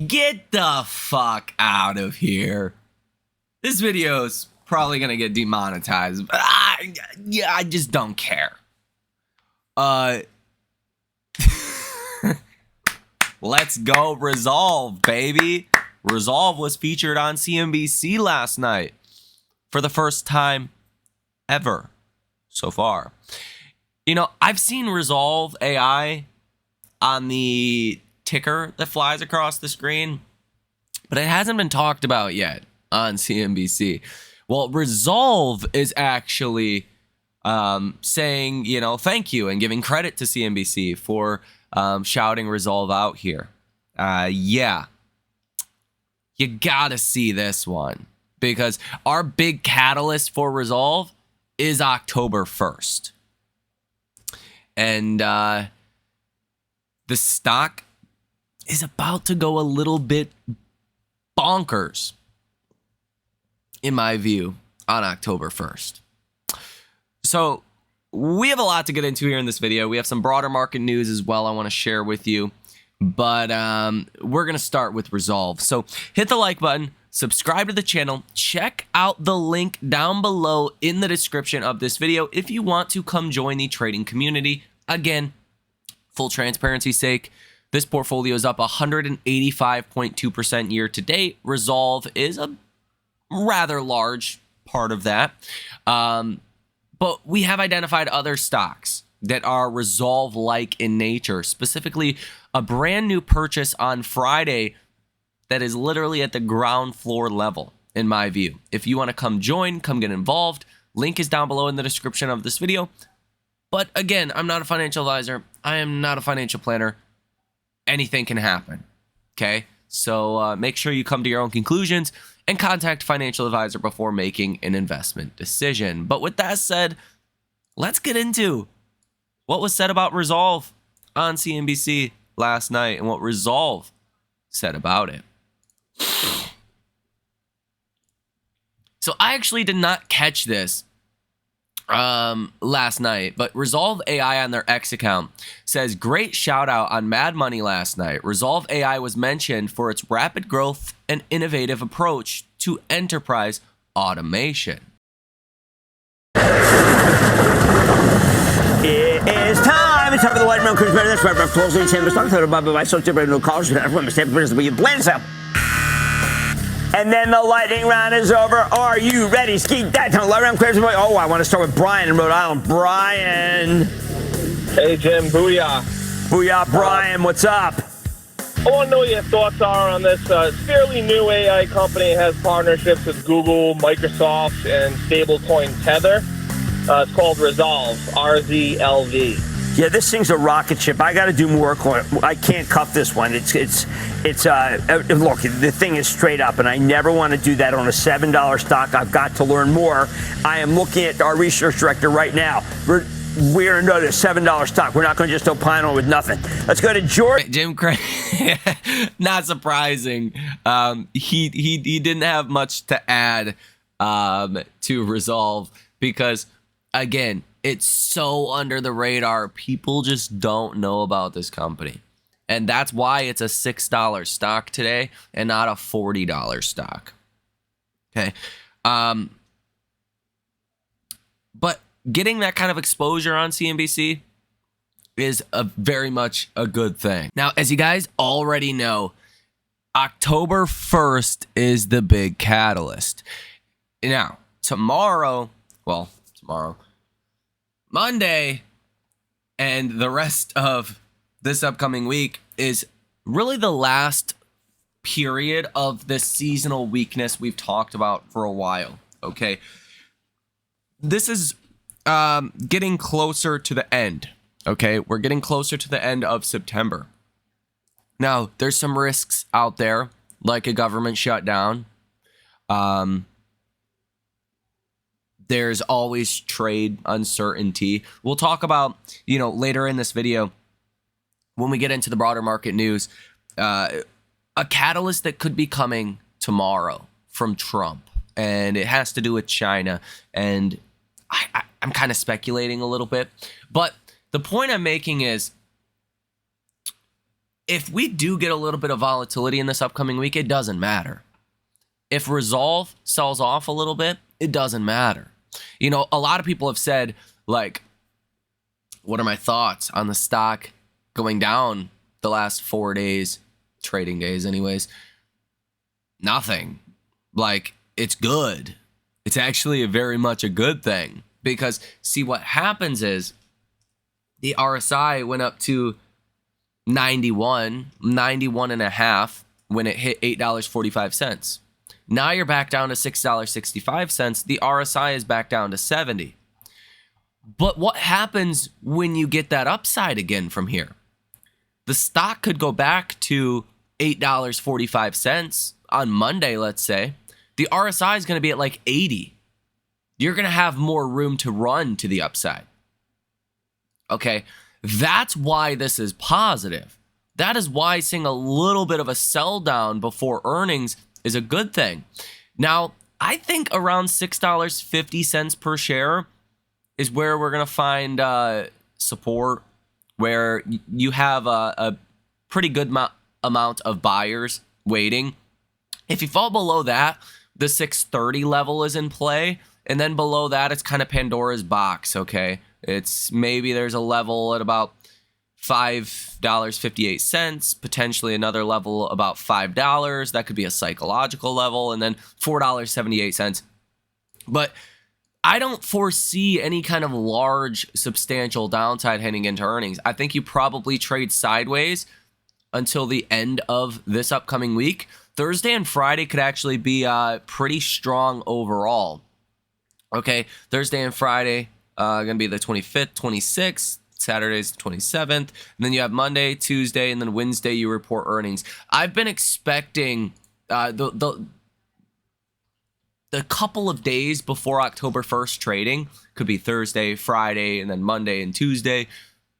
Get the fuck out of here. This video's probably gonna get demonetized, but I just don't care. Let's go Rezolve, baby. Rezolve was featured on CNBC last night for the first time ever so far. You know, I've seen Rezolve AI on the ticker that flies across the screen, but it hasn't been talked about yet on CNBC. Well, Rezolve is actually saying, you know, thank you and giving credit to CNBC for shouting Rezolve out here. Yeah, you gotta see this one because our big catalyst for Rezolve is October 1st. And the stock is about to go a little bit bonkers, in my view, on October 1st. So we have a lot to get into here in this video. We have some broader market news as well I want to share with you. But we're going to start with Rezolve. So hit the like button, subscribe to the channel, check out the link down below in the description of this video if you want to come join the trading community. Again, full transparency's sake, this portfolio is up 185.2% year to date. Rezolve is a rather large part of that. But we have identified other stocks that are Rezolve-like in nature, specifically a brand new purchase on Friday that is literally at the ground floor level, in my view. If you want to come join, come get involved, link is down below in the description of this video. But again, I'm not a financial advisor. I am not a financial planner. Anything can happen, okay? So make sure you come to your own conclusions and contact a financial advisor before making an investment decision. But with that said, let's get into what was said about Rezolve on CNBC last night and what Rezolve said about it. So I actually did not catch this last night, but Rezolve AI on their X account says, great shout out on Mad Money last night. Rezolve AI was mentioned for its rapid growth and innovative approach to enterprise automation. It is time. It's time for the Lightning Round Quiz. That's right. I'm closing the chamber. Talking about my social no college. Everyone must have business. We blend this out. And then the lightning round is over. Are you ready? Skeet that time. Lightning round quiz. Oh, I want to start with Brian in Rhode Island. Brian. Hey, Jim. Booyah. Booyah, Brian. What's up? I want to know what your thoughts are on this fairly new AI company. It has partnerships with Google, Microsoft, and stablecoin Tether. It's called Rezolve, RZLV. Yeah, this thing's a rocket ship. I got to do more work on it. I can't cuff this one. Look, the thing is straight up, and I never want to do that on a $7 stock. I've got to learn more. I am looking at our research director right now. We're going to go to a $7 stock. We're not going to just opine on with nothing. Let's go to George. Jim Craig, not surprising. He didn't have much to add to Rezolve because, again, it's so under the radar. People just don't know about this company. And that's why it's a $6 stock today and not a $40 stock. Okay. But getting that kind of exposure on CNBC is very much a good thing. Now, as you guys already know, October 1st is the big catalyst. Now, Monday and the rest of this upcoming week is really the last period of this seasonal weakness we've talked about for a while, okay? This is getting closer to the end, okay? We're getting closer to the end of September. Now, there's some risks out there, like a government shutdown. There's always trade uncertainty. We'll talk about, later in this video, when we get into the broader market news, a catalyst that could be coming tomorrow from Trump. And it has to do with China. And I'm kind of speculating a little bit. But the point I'm making is if we do get a little bit of volatility in this upcoming week, it doesn't matter. If Rezolve sells off a little bit, it doesn't matter. You know, a lot of people have said, like, what are my thoughts on the stock going down the last 4 days, trading days anyways? Nothing. Like, it's good. It's actually very much a good thing, because see, what happens is the RSI went up to 91 and a half when it hit $8.45. Now you're back down to $6.65. The RSI is back down to 70. But what happens when you get that upside again from here? The stock could go back to $8.45 on Monday, let's say. The RSI is going to be at like 80. You're going to have more room to run to the upside. Okay, that's why this is positive. That is why seeing a little bit of a sell down before earnings is a good thing. Now, I think around $6.50 per share is where we're going to find support, where you have a pretty good amount of buyers waiting. If you fall below that, the $6.30 level is in play. And then below that, it's kind of Pandora's box, okay? It's maybe there's a level at about $5.58, potentially another level about $5. That could be a psychological level, and then $4.78. But I don't foresee any kind of large, substantial downside heading into earnings. I think you probably trade sideways until the end of this upcoming week. Thursday and Friday could actually be pretty strong overall. Okay, Thursday and Friday going to be the 25th, 26th. Saturday's the 27th. And then you have Monday, Tuesday, and then Wednesday you report earnings. I've been expecting the couple of days before October 1st trading, could be Thursday, Friday, and then Monday and Tuesday,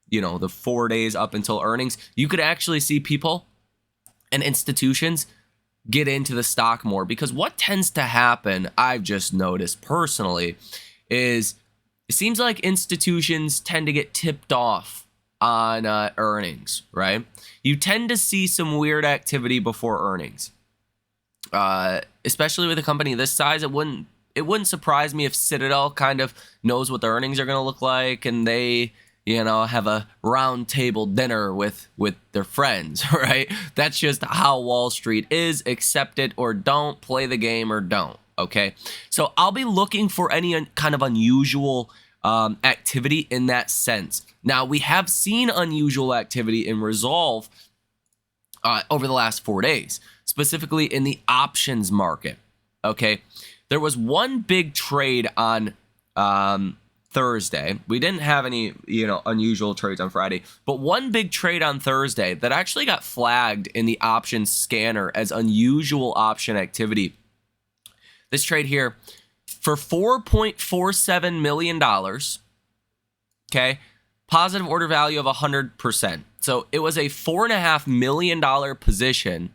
you know, the 4 days up until earnings. You could actually see people and institutions get into the stock more, because what tends to happen, I've just noticed personally, is it seems like institutions tend to get tipped off on earnings, right? You tend to see some weird activity before earnings, especially with a company this size. It wouldn't surprise me if Citadel kind of knows what the earnings are going to look like, and they, you know, have a round table dinner with their friends, right? That's just how Wall Street is. Accept it or don't. Play the game or don't. Okay, so I'll be looking for any kind of unusual activity in that sense. Now, we have seen unusual activity in Rezolve over the last 4 days, specifically in the options market. Okay, there was one big trade on Thursday. We didn't have any, unusual trades on Friday, but one big trade on Thursday that actually got flagged in the options scanner as unusual option activity. This trade here for $4.47 million, okay, positive order value of 100%. So it was a $4.5 million position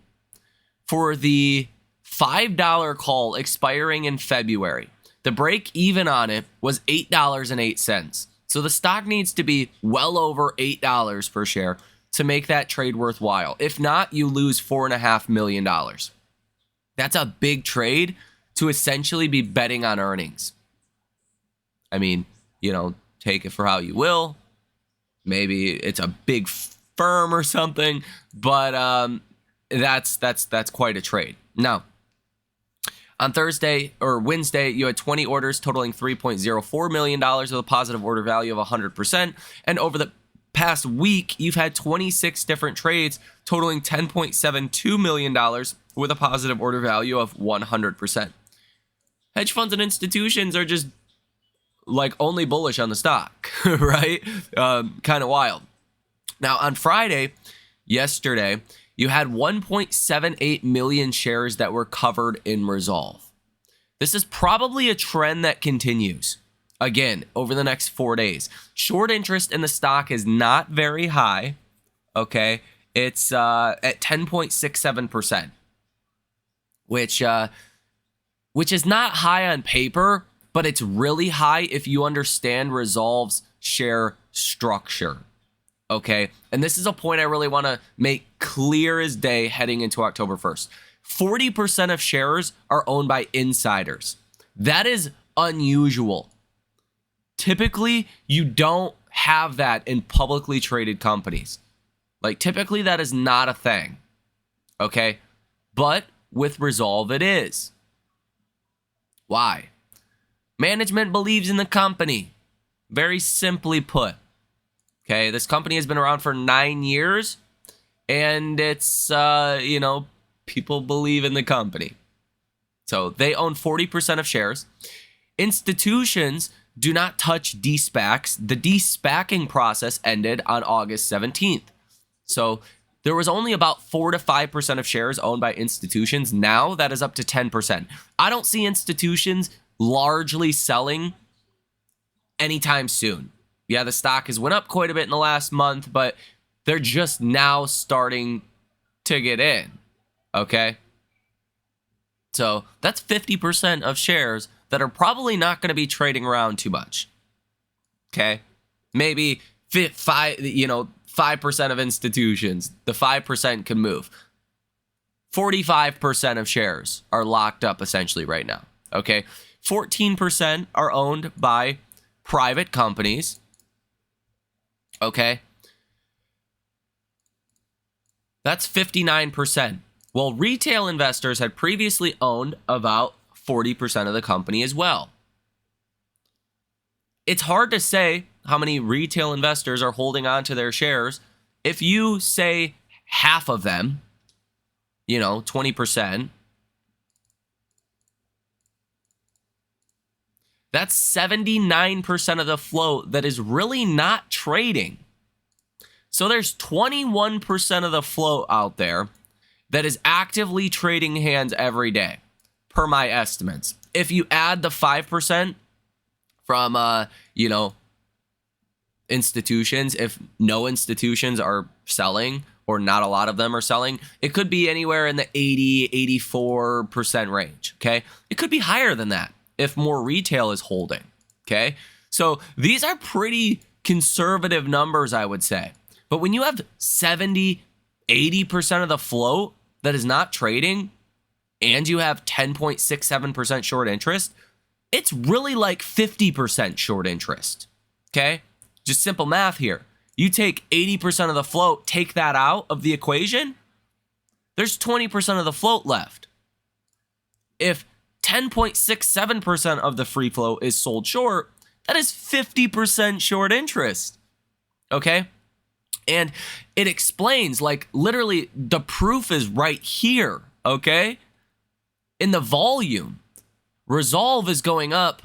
for the $5 call expiring in February. The break even on it was $8.08. So the stock needs to be well over $8 per share to make that trade worthwhile. If not, you lose $4.5 million. That's a big trade to essentially be betting on earnings. I mean, take it for how you will. Maybe it's a big firm or something, but that's quite a trade. Now, on Thursday or Wednesday, you had 20 orders totaling $3.04 million with a positive order value of 100%. And over the past week, you've had 26 different trades totaling $10.72 million with a positive order value of 100%. Hedge funds and institutions are just like only bullish on the stock, right? Kind of wild. Now, on Friday, yesterday, you had 1.78 million shares that were covered in Rezolve. This is probably a trend that continues, again, over the next 4 days. Short interest in the stock is not very high, okay? It's at 10.67%, which is not high on paper, but it's really high if you understand Rezolve's share structure. Okay. And this is a point I really want to make clear as day heading into October 1st. 40% of shares are owned by insiders. That is unusual. Typically, you don't have that in publicly traded companies. Like, typically, that is not a thing. Okay. But with Rezolve, it is. Why? Management believes in the company. Very simply put. Okay, this company has been around for 9 years, and it's, people believe in the company. So they own 40% of shares. Institutions do not touch de-SPACs. The de-SPACing process ended on August 17th. So there was only about 4 to 5% of shares owned by institutions. Now that is up to 10%. I don't see institutions largely selling anytime soon. Yeah, the stock has went up quite a bit in the last month, but they're just now starting to get in. Okay? So that's 50% of shares that are probably not going to be trading around too much. Okay? Maybe 5% of institutions, the 5% can move. 45% of shares are locked up essentially right now. Okay? 14% are owned by private companies. Okay? That's 59%. Well, retail investors had previously owned about 40% of the company as well. It's hard to say how many retail investors are holding on to their shares. If you say half of them, 20%, that's 79% of the float that is really not trading. So there's 21% of the float out there that is actively trading hands every day, per my estimates. If you add the 5% from, institutions, if no institutions are selling or not a lot of them are selling, it could be anywhere in the 80-84% range, okay? It could be higher than that if more retail is holding, okay? So these are pretty conservative numbers, I would say. But when you have 70-80% of the float that is not trading and you have 10.67% short interest, it's really like 50% short interest, okay? Just simple math here. You take 80% of the float, take that out of the equation, there's 20% of the float left. If 10.67% of the free float is sold short, that is 50% short interest, okay? And it explains, like, literally, the proof is right here, okay? In the volume, Rezolve is going up.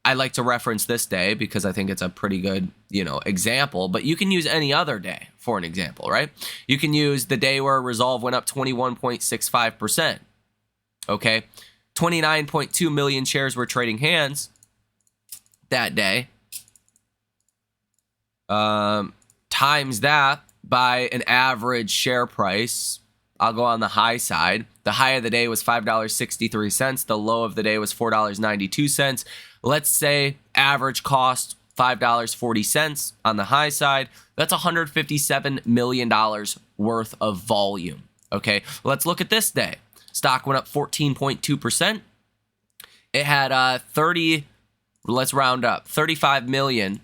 I like to reference this day because I think it's a pretty good, example, but you can use any other day for an example, right? You can use the day where Rezolve went up 21.65%, okay? 29.2 million shares were trading hands that day. Times that by an average share price, I'll go on the high side. The high of the day was $5.63. The low of the day was $4.92. Let's say average cost $5.40 on the high side. That's $157 million worth of volume. Okay, let's look at this day. Stock went up 14.2%. It had let's round up, $35 million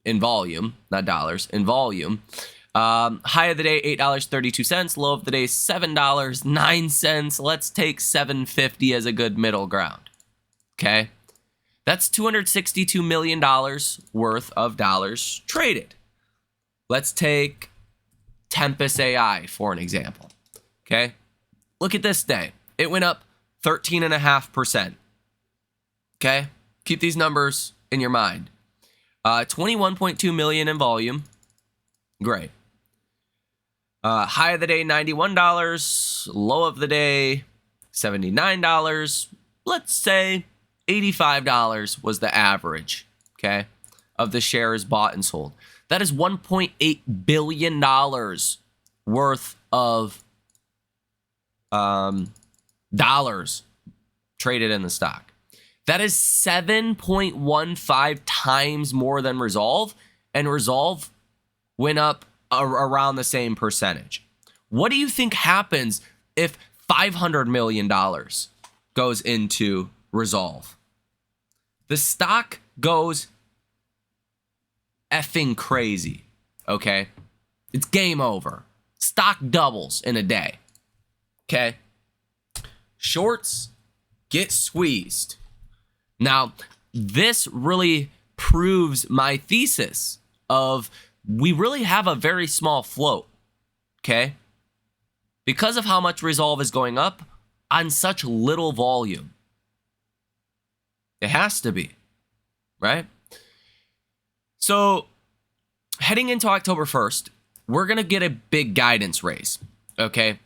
in volume, not dollars, in volume. High of the day, $8.32. Low of the day, $7.09. Let's take $7.50 as a good middle ground. Okay? That's $262 million worth of dollars traded. Let's take Tempest AI for an example. Okay? Look at this day. It went up 13.5%. Okay? Keep these numbers in your mind. 21.2 million in volume. Great. High of the day, $91. Low of the day, $79. Let's say $85 was the average, okay, of the shares bought and sold. That is $1.8 billion worth of dollars traded in the stock. That is 7.15 times more than Rezolve, and Rezolve went up around the same percentage. What do you think happens if $500 million goes into Rezolve? The stock goes effing crazy, okay? It's game over. Stock doubles in a day, okay? Shorts get squeezed. Now, this really proves my thesis of we really have a very small float, okay? Because of how much Rezolve is going up on such little volume. It has to be, right? So, heading into October 1st, we're going to get a big guidance raise, okay?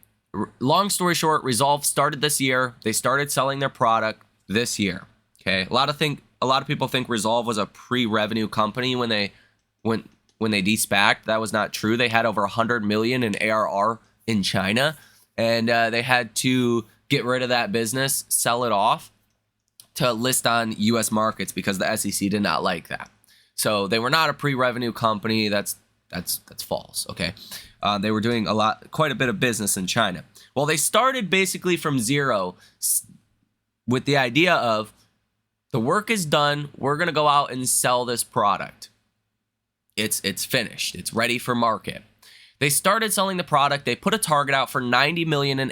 Long story short, Rezolve started this year. They started selling their product this year, okay? A lot of people think Rezolve was a pre-revenue company when they de-SPACed. That was not true. They had over 100 million in ARR in China, and they had to get rid of that business, sell it off to list on U.S. markets because the SEC did not like that. So they were not a pre-revenue company. That's false. Okay, they were doing quite a bit of business in China. Well, they started basically from zero with the idea of the work is done. We're gonna go out and sell this product. It's finished. It's ready for market. They started selling the product. They put a target out for 90 million in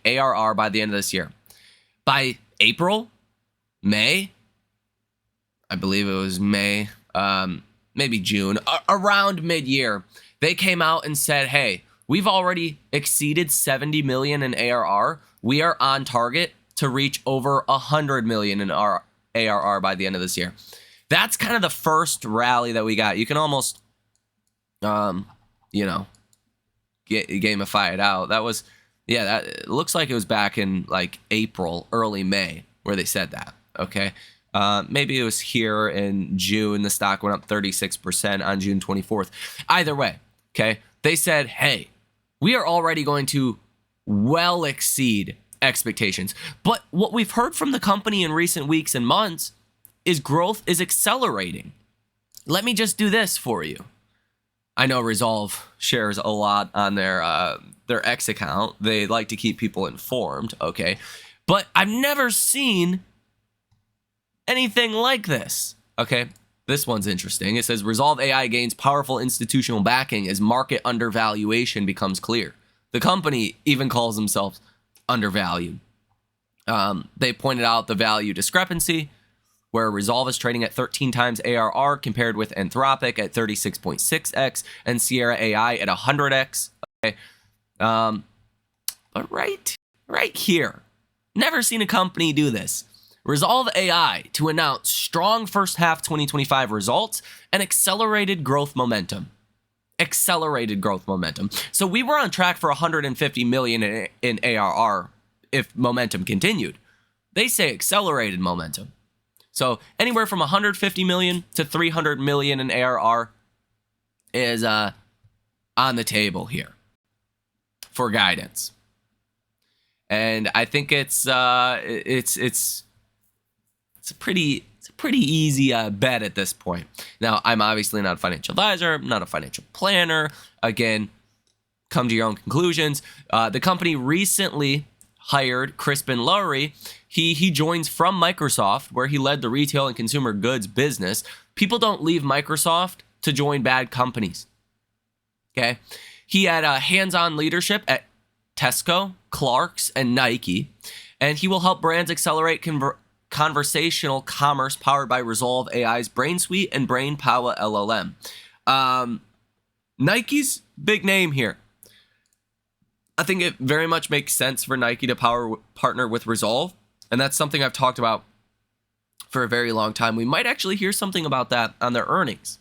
ARR by the end of this year. By April, May, I believe it was May, maybe June, around mid-year, they came out and said, hey, we've already exceeded 70 million in ARR. We are on target to reach over 100 million in our ARR by the end of this year. That's kind of the first rally that we got. You can almost, gamify it out. That looks like it was back in like April, early May, where they said that. Okay. Maybe it was here in June. The stock went up 36% on June 24th. Either way, okay, they said, hey, we are already going to well exceed expectations. But what we've heard from the company in recent weeks and months is growth is accelerating. Let me just do this for you. I know Rezolve shares a lot on their X account. They like to keep people informed, okay? But I've never seen anything like this, okay? This one's interesting. It says Rezolve AI gains powerful institutional backing as market undervaluation becomes clear. The company even calls themselves undervalued. They pointed out the value discrepancy, where Rezolve is trading at 13 times ARR compared with Anthropic at 36.6x and Sierra AI at 100x. Okay, but right here, never seen a company do this. Rezolve AI to announce strong first half 2025 results and accelerated growth momentum. So we were on track for 150 million in ARR if momentum continued. They say accelerated momentum. So anywhere from 150 million to 300 million in ARR is on the table here for guidance. And I think it's a pretty easy bet at this point. Now, I'm obviously not a financial advisor, I'm not a financial planner. Again, come to your own conclusions. The company recently hired Crispin Lowry. He joins from Microsoft, where he led the retail and consumer goods business. People don't leave Microsoft to join bad companies. Okay, he had hands-on leadership at Tesco, Clark's, and Nike, and he will help brands accelerate conversational commerce powered by Rezolve AI's Brain Suite and Brain Power LLM. Nike's big name here. I think it very much makes sense for Nike to partner with Rezolve, and that's something I've talked about for a very long time. We might actually hear something about that on their earnings.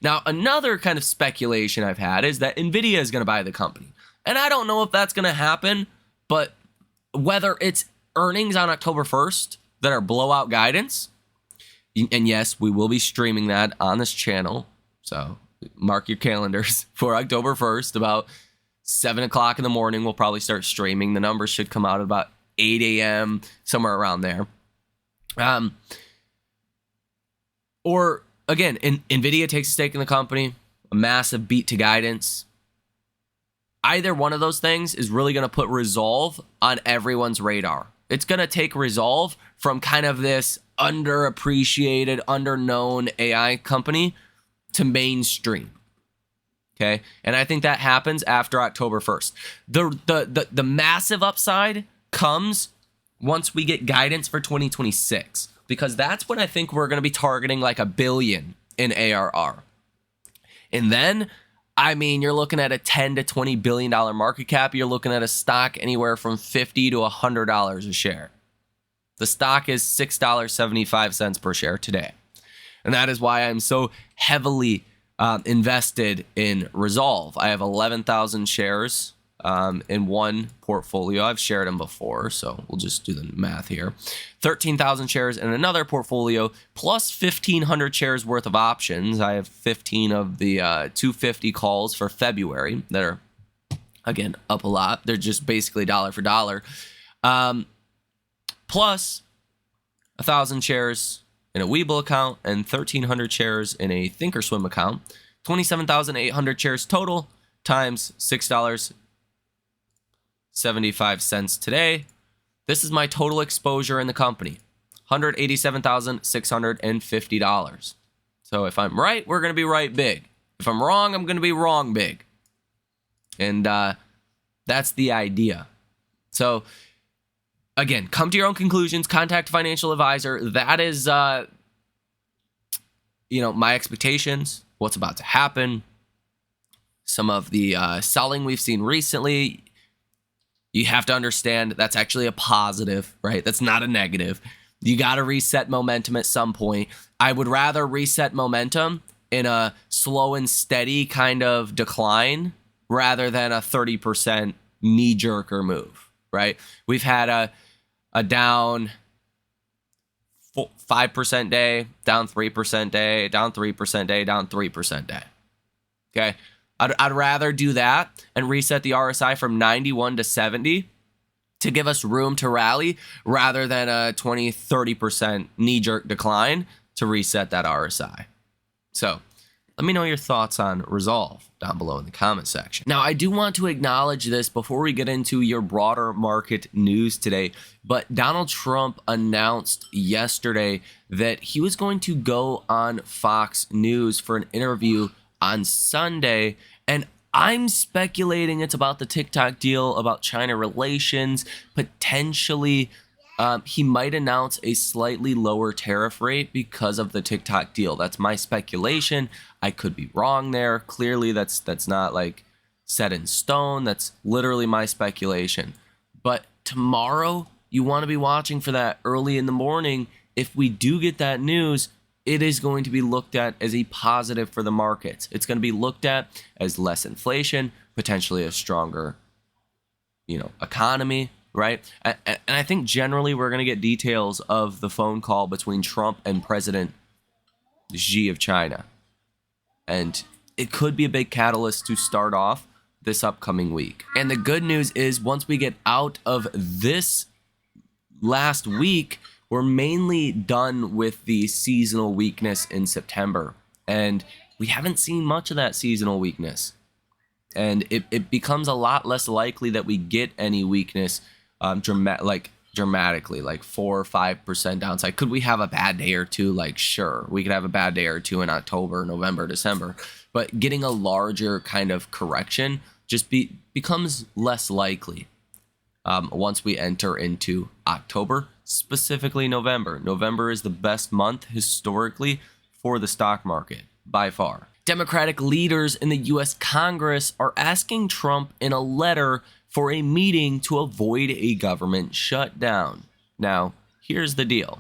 Now, another kind of speculation I've had is that NVIDIA is going to buy the company. And I don't know if that's going to happen, but whether it's earnings on October 1st that are blowout guidance, and yes, we will be streaming that on this channel, so mark your calendars for October 1st, about 7 o'clock in the morning, we'll probably start streaming. The numbers should come out at about 8 a.m., somewhere around there. Or again, NVIDIA takes a stake in the company, a massive beat to guidance. Either one of those things is really going to put Rezolve on everyone's radar. It's going to take Rezolve from kind of this underappreciated, underknown AI company to mainstream. Okay. And I think that happens after October 1st. The massive upside comes once we get guidance for 2026, because that's when I think we're going to be targeting like $1 billion in ARR. And then, I mean, you're looking at a $10 to $20 billion market cap. You're looking at a stock anywhere from $50 to $100 a share. The stock is $6.75 per share today. And that is why I'm so heavily invested in Rezolve. I have 11,000 shares in one portfolio. I've shared them before, so we'll just do the math here. 13,000 shares in another portfolio, plus 1,500 shares worth of options. I have 15 of the 250 calls for February that are, again, up a lot. They're just basically dollar for dollar. Plus 1,000 shares in a Webull account and 1,300 shares in a Thinkorswim account. 27,800 shares total times $6.75 today. This is my total exposure in the company, $187,650. So if I'm right, we're going to be right big. If I'm wrong, I'm going to be wrong big. And that's the idea. So again, come to your own conclusions, contact a financial advisor. That is, my expectations, what's about to happen, some of the selling we've seen recently. You have to understand that's actually a positive, right? That's not a negative. You got to reset momentum at some point. I would rather reset momentum in a slow and steady kind of decline rather than a 30% knee-jerker move, right? We've had a down 5% day, down 3% day, down 3% day, down 3% day. Okay? I'd rather do that and reset the RSI from 91 to 70 to give us room to rally rather than a 20, 30% knee-jerk decline to reset that RSI. So let me know your thoughts on Rezolve down below in the comment section. Now, I do want to acknowledge this before we get into your broader market news today, but Donald Trump announced yesterday that he was going to go on Fox News for an interview on Sunday, and I'm speculating it's about the TikTok deal, about China relations. Potentially, he might announce a slightly lower tariff rate because of the TikTok deal. That's my speculation. I could be wrong there. Clearly, that's not like set in stone. That's literally my speculation. But tomorrow, you want to be watching for that early in the morning. If we do get that news, it is going to be looked at as a positive for the markets. It's going to be looked at as less inflation, potentially a stronger, economy, right? And I think generally we're going to get details of the phone call between Trump and President Xi of China. And it could be a big catalyst to start off this upcoming week. And the good news is once we get out of this last week, we're mainly done with the seasonal weakness in September. And we haven't seen much of that seasonal weakness. And it becomes a lot less likely that we get any weakness dramatically, like 4 or 5% downside. Could we have a bad day or two? Like, sure, we could have a bad day or two in October, November, December. But getting a larger kind of correction just becomes less likely once we enter into October. Specifically November. November is the best month historically for the stock market by far. Democratic leaders in the U.S. Congress are asking Trump in a letter for a meeting to avoid a government shutdown. Now, here's the deal.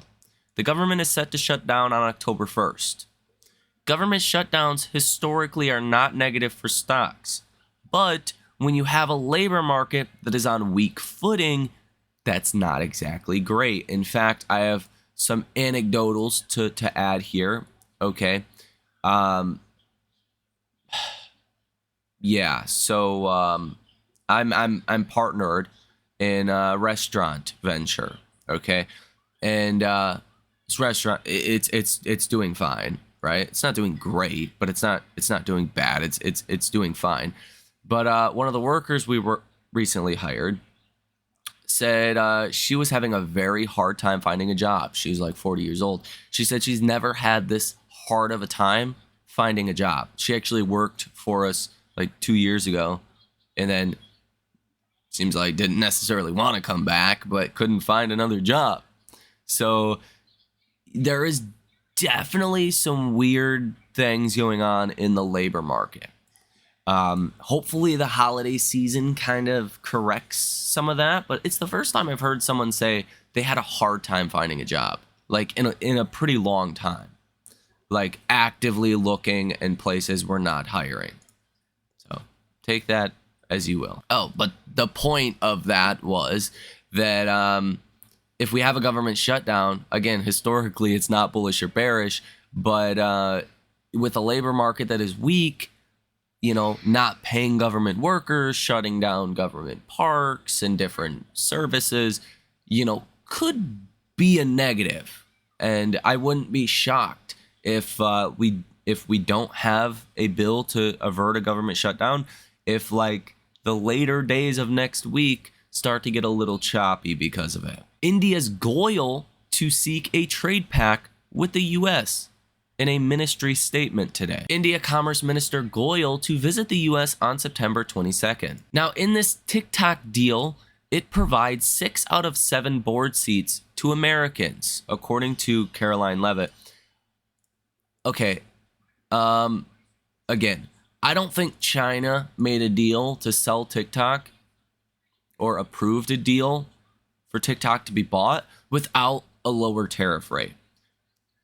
The government is set to shut down on October 1st. Government shutdowns historically are not negative for stocks, but when you have a labor market that is on weak footing, that's not exactly great. In fact, I have some anecdotals to add here. Okay. So I'm partnered in a restaurant venture. Okay. And this restaurant, it's doing fine. right? It's not doing great, but it's not doing bad. It's doing fine. But one of the workers we were recently hired said she was having a very hard time finding a job. She's like 40 years old. She said she's never had this hard of a time finding a job. She actually worked for us like 2 years ago, and then seems like didn't necessarily want to come back, but couldn't find another job. So there is definitely some weird things going on in the labor market. Hopefully the holiday season kind of corrects some of that, but it's the first time I've heard someone say they had a hard time finding a job, like in a pretty long time, like actively looking in places we're not hiring. So take that as you will. Oh, but the point of that was that if we have a government shutdown, again, historically it's not bullish or bearish, but with a labor market that is weak, you know, not paying government workers, shutting down government parks and different services, you know, could be a negative. And I wouldn't be shocked if we don't have a bill to avert a government shutdown, if like the later days of next week start to get a little choppy because of it. India's goal to seek a trade pact with the U.S. in a ministry statement today. India Commerce Minister Goyal to visit the U.S. on September 22nd. Now, in this TikTok deal, it provides 6 out of 7 board seats to Americans, according to Caroline Levitt. Okay, again, I don't think China made a deal to sell TikTok or approved a deal for TikTok to be bought without a lower tariff rate.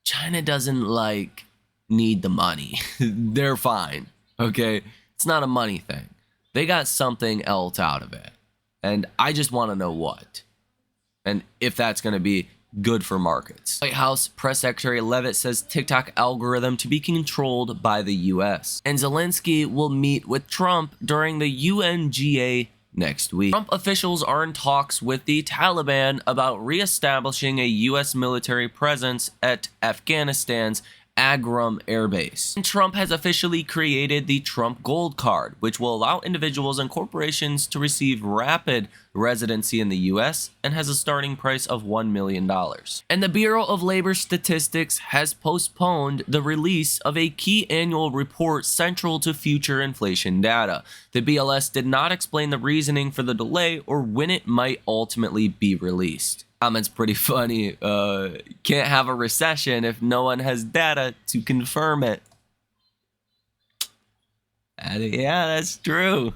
China doesn't like need the money. They're fine. Okay. It's not a money thing. They got something else out of it. And I just want to know what. And if that's going to be good for markets. White House Press Secretary Levitt says TikTok algorithm to be controlled by the US. And Zelensky will meet with Trump during the UNGA next week. Trump officials are in talks with the Taliban about reestablishing a U.S. military presence at Afghanistan's Agram Air Base. And Trump has officially created the Trump Gold Card, which will allow individuals and corporations to receive rapid residency in the U.S. and has a starting price of $1 million. And the Bureau of Labor Statistics has postponed the release of a key annual report central to future inflation data. The BLS did not explain the reasoning for the delay or when it might ultimately be released. Comment's pretty funny. Can't have a recession if no one has data to confirm it. Yeah, that's true.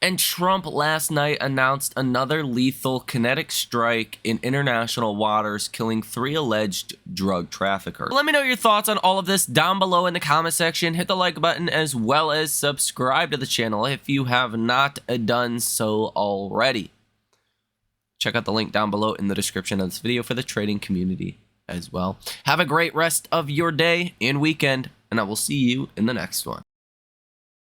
And Trump last night announced another lethal kinetic strike in international waters, killing 3 alleged drug traffickers. Let me know your thoughts on all of this down below in the comment section. Hit the like button as well as subscribe to the channel if you have not done so already. Check out the link down below in the description of this video for the trading community as well. Have a great rest of your day and weekend, and I will see you in the next one.